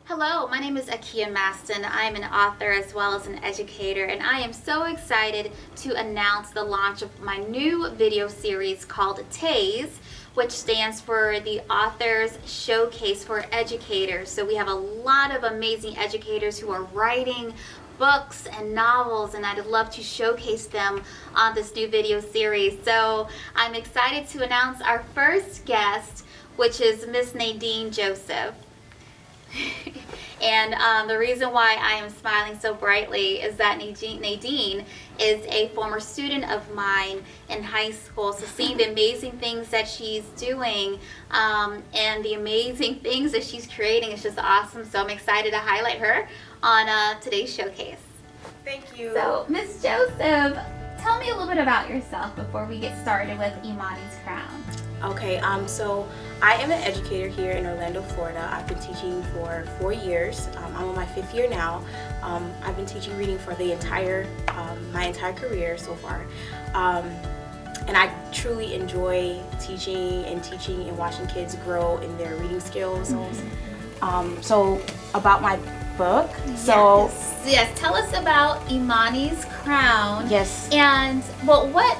Hello, my name is Akiya Maston. I am an author as well as an educator, and I am so excited to announce the launch of my new video series called TASE, which stands for the Authors Showcase for Educators. So we have a lot of amazing educators who are writing books and novels, and I'd love to showcase them on this new video series. So I'm excited to announce our first guest, which is Miss Nadine Joseph. And the reason why I am smiling so brightly is that Nadine is a former student of mine in high school. So seeing the amazing things that she's doing and the amazing things that she's creating is just awesome. So I'm excited to highlight her on today's showcase. Thank you. So Miss Joseph, tell me a little bit about yourself before we get started with Imani's Crown. Okay, so I am an educator here in Orlando, Florida. I've been teaching for 4 years. I'm on my 5th year now. I've been teaching reading for the my entire career so far. And I truly enjoy teaching and watching kids grow in their reading skills. So about my book. Yes, tell us about Imani's Crown. Yes. And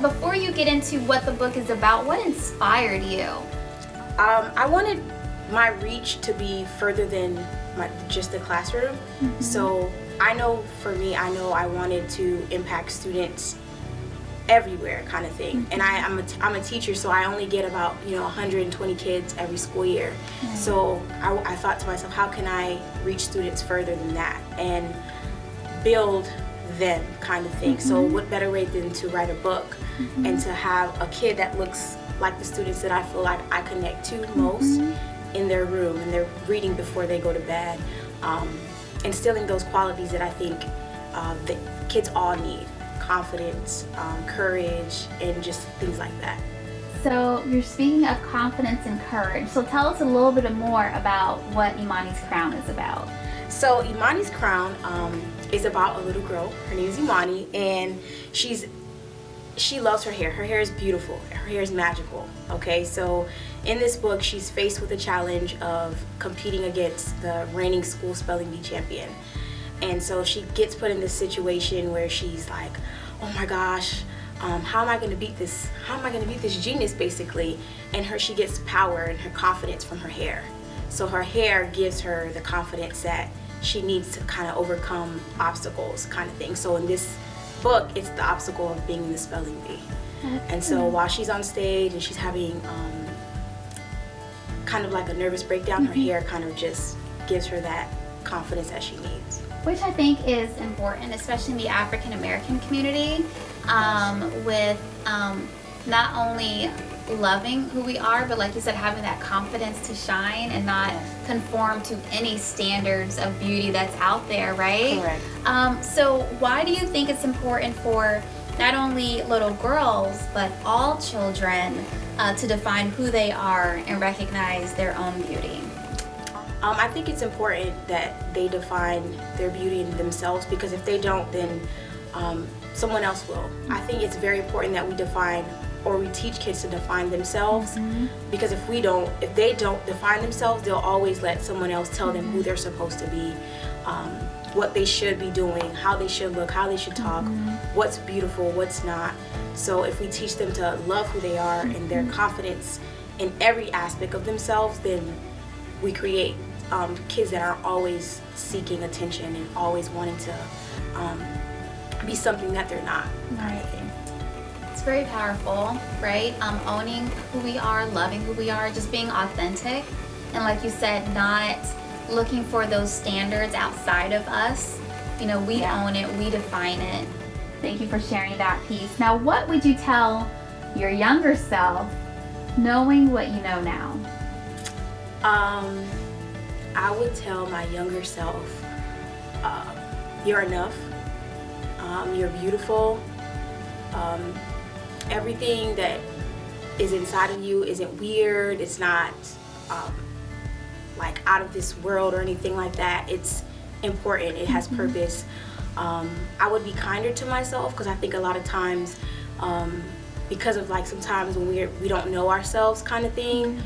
before you get into what the book is about, what inspired you? I wanted my reach to be further than just the classroom. So I know for me, I wanted to impact students everywhere, kind of thing. And I'm a teacher, so I only get about 120 kids every school year. So I thought to myself, how can I reach students further than that and build them, kind of thing. So what better way than to write a book and to have a kid that looks like the students that I feel like I connect to most in their room, and they're reading before they go to bed, instilling those qualities that I think that kids all need: confidence, courage, and just things like that. So you're speaking of confidence and courage. So tell us a little bit more about what Imani's Crown is about. So Imani's Crown is about a little girl. Her name is Imani, and she loves her hair. Her hair is beautiful. Her hair is magical. Okay, so in this book, she's faced with the challenge of competing against the reigning school spelling bee champion. And so she gets put in this situation where she's like, oh my gosh, how am I going to beat this? How am I going to beat this genius, basically? And she gets power and her confidence from her hair. So her hair gives her the confidence that she needs to kind of overcome obstacles, kind of thing. So in this book, it's the obstacle of being in the spelling bee. And so while she's on stage and she's having kind of like a nervous breakdown, her hair kind of just gives her that confidence that she needs. Which I think is important, especially in the African American community, with not only loving who we are, but like you said, having that confidence to shine and not conform to any standards of beauty that's out there, right? Correct. So why do you think it's important for not only little girls, but all children to define who they are and recognize their own beauty? I think it's important that they define their beauty in themselves, because if they don't, then someone else will. I think it's very important that we define, or we teach kids to define themselves, because if they don't define themselves, they'll always let someone else tell them who they're supposed to be, what they should be doing, how they should look, how they should talk, what's beautiful, what's not. So if we teach them to love who they are and their confidence in every aspect of themselves, then we create kids that are always seeking attention and always wanting to be something that they're not, kind of thing. It's very powerful, right? Owning who we are, loving who we are, just being authentic, and like you said, not looking for those standards outside of us. We own it, we define it. Thank you for sharing that piece. Now, what would you tell your younger self, knowing what you know now? I would tell my younger self, you're enough, you're beautiful, everything that is inside of you isn't weird, it's not like out of this world or anything like that. It's important, it has purpose. I would be kinder to myself, because I think a lot of times, because of like sometimes when we don't know ourselves, kind of thing,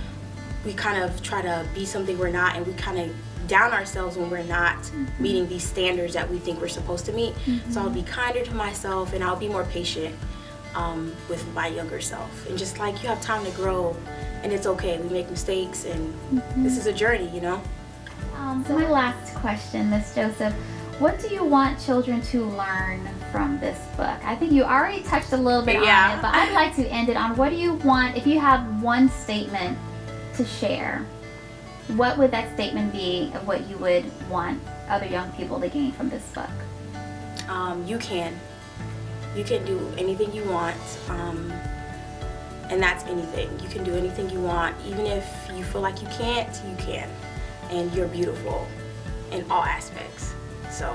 we kind of try to be something we're not, and we kind of down ourselves when we're not meeting these standards that we think we're supposed to meet. So I'll be kinder to myself, and I'll be more patient with my younger self. And just like, you have time to grow, and it's okay. We make mistakes, and this is a journey, you know? So my last question, Miss Joseph, what do you want children to learn from this book? I think you already touched a little bit on it, but I'd like to end it on, what do you want, if you have one statement to share, what would that statement be of what you would want other young people to gain from this book? You can do anything you want, and that's anything. You can do anything you want. Even if you feel like you can't, you can. And you're beautiful in all aspects. So,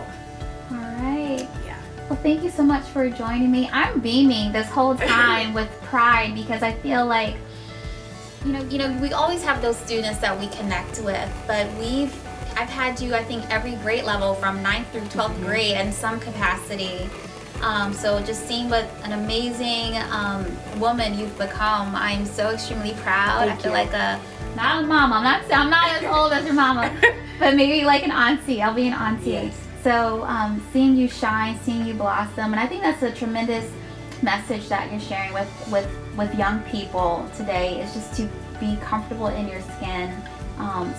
all right. Yeah. Well, thank you so much for joining me. I'm beaming this whole time with pride, because I feel like, you know, we always have those students that we connect with, but I've had you, I think, every grade level from 9th through 12th grade in some capacity. So just seeing what an amazing woman you've become, I'm so extremely proud. I feel like not a mama. I'm not as old as your mama, but maybe like an auntie. I'll be an auntie. Yes. So seeing you shine, seeing you blossom, and I think that's a tremendous message that you're sharing with young people today, is just to be comfortable in your skin.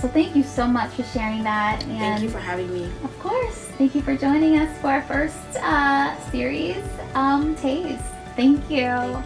So thank you so much for sharing that. And thank you for having me. Of course. Thank you for joining us for our first series, TASE. Thank you.